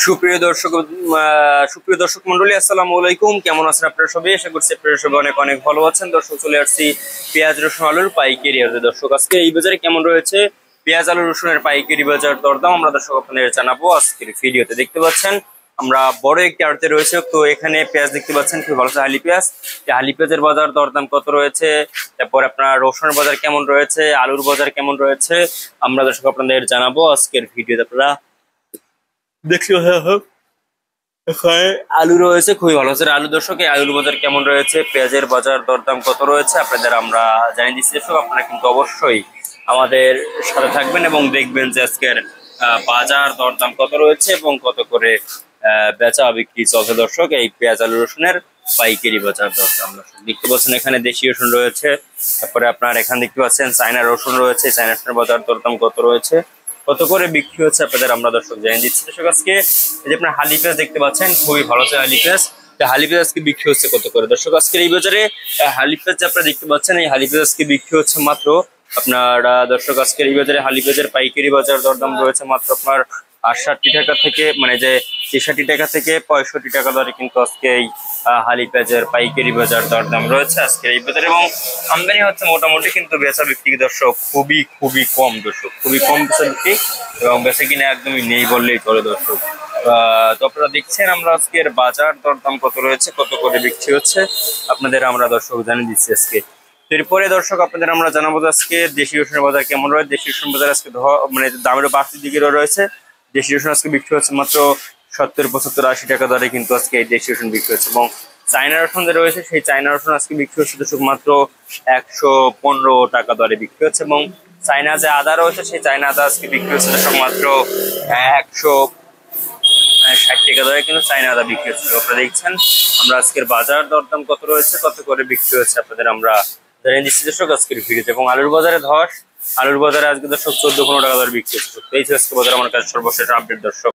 সুপ্রিয় দর্শক মন্ডলী, আসসালামু আলাইকুম। কেমন আছেন আপনারা সবাই? আশা করছি আপনারা সবাই অনেক অনেক ভালো আছেন। দর্শক, চলে আসছি পেঁয়াজ রসুন আলুর পাইকারি হাটে। দর্শক, আজকে এই বাজারে কেমন রয়েছে পেঁয়াজ আলু রসুনের পাইকারি বাজার দরদাম আমরা দর্শক আপনাদের জানাবো আজকের ভিডিওতে। দেখতে পাচ্ছেন আমরা বড় একটি আড়তে রয়েছে, তো এখানে পেঁয়াজ দেখতে পাচ্ছেন খুব ভালো হালি পেঁয়াজ। হালি পেঁয়াজের বাজার দরদাম কত রয়েছে, তারপর আপনার রসুনের বাজার কেমন রয়েছে, আলুর বাজার কেমন রয়েছে, আমরা দর্শক আপনাদের জানাবো আজকের ভিডিওতে। আপনারা দেখতে আলু রয়েছে খুবই ভালো আছে আলু। দর্শক, এই আলুর বাজার কেমন রয়েছে, পেঁয়াজের বাজার দরদাম কত রয়েছে আপনাদের আমরা জানিয়ে দিচ্ছি। দর্শক, আপনারা কিন্তু অবশ্যই আমাদের সাথে থাকবেন এবং দেখবেন যে আজকের বাজার দরদাম কত রয়েছে এবং কত করে বেচা বিক্রি চলছে। দর্শক, এই পেঁয়াজ আলু রসুনের পাইকারি বাজার দরদাম দেখতে পাচ্ছেন। এখানে দেশি রসুন রয়েছে, তারপরে আপনার এখানে দেখতে পাচ্ছেন চায়না রসুন রয়েছে। চায়না রসুনের বাজার দরদাম কত রয়েছে, কত করে বিক্রি হচ্ছে আপনাদের আমরা দর্শক জানিয়ে দিচ্ছি। দর্শক, আজকে এই যে আপনার হালি পেঁয়াজ দেখতে পাচ্ছেন খুবই ভালো আছে হালি পেঁয়াজ। হালি পেঁয়াজ আজকে বিক্রি হচ্ছে কত করে। দর্শক, আজকের এই বাজারে হালি পেঁয়াজ আপনারা দেখতে পাচ্ছেন, এই হালি পেঁয়াজ আজকে বিক্রি হচ্ছে মাত্র আপনার দর্শক আজকের এই বাজারে হালি পেঁয়াজের পাইকারি বাজার দরদাম রয়েছে মাত্র আপনার ৬৮ টাকা থেকে, মানে যে ৬৩ টাকা থেকে ৬৫ টাকা দরে কিন্তু আজকে এই হালি পেঁয়াজের পাইকারি বাজার দরদাম রয়েছে আজকের এই বাজারে। এবং আমদানি হচ্ছে মোটামুটি, কিন্তু বেচা বিক্রি দর্শক খুবই খুবই কম। দর্শক, খুবই কম বেচা বিক্রি এবং বেচা কিনা একদমই নেই বললেই চলে। দর্শক, তো আপনারা দেখছেন আমরা আজকের বাজার দরদাম কত রয়েছে, কত করে বিক্রি হচ্ছে আপনাদের আমরা দর্শক জানিয়ে দিচ্ছি আজকে। এরপরে দর্শক আপনাদের আমরা জানাবো আজকে দেশি রসুনের বাজার কেমন রয়েছে। দেশি রসুন বাজার আজকে মানে দামেরও বাড়তির দিকে রয়েছে। দেশি রসুন আজকে বিক্রি হচ্ছে মাত্র ৭০, ৭৫, ৮০ টাকা দরে কিন্তু আজকে এই দেশি রসুন বিক্রি হচ্ছে। এবং চায়না রসুন যে রয়েছে সেই চায়না রসুন আজকে বিক্রি হচ্ছে দর্শক মাত্র ১১৫ টাকা দরে বিক্রি হচ্ছে। এবং চায়না যে আদা রয়েছে সেই চায়না আদা আজকে বিক্রি হচ্ছে দর্শক মাত্র ১৬০ টাকা দরে কিন্তু চায়না আদা বিক্রি হচ্ছে। আপনারা দেখছেন আমরা আজকের বাজার দরদাম কত রয়েছে, কত করে বিক্রি হচ্ছে আপনাদের আমরা জানিয়ে দিচ্ছি দর্শক আজকের ভিডিওতে। এবং আলুর বাজারে আলুর বাজারে আজকে দর্শক ১৪-১৫ টাকা দরে বিক্রি হচ্ছে। এই আজকে বাজার আমার কাছে সর্বশেষ আপডেট দর্শক।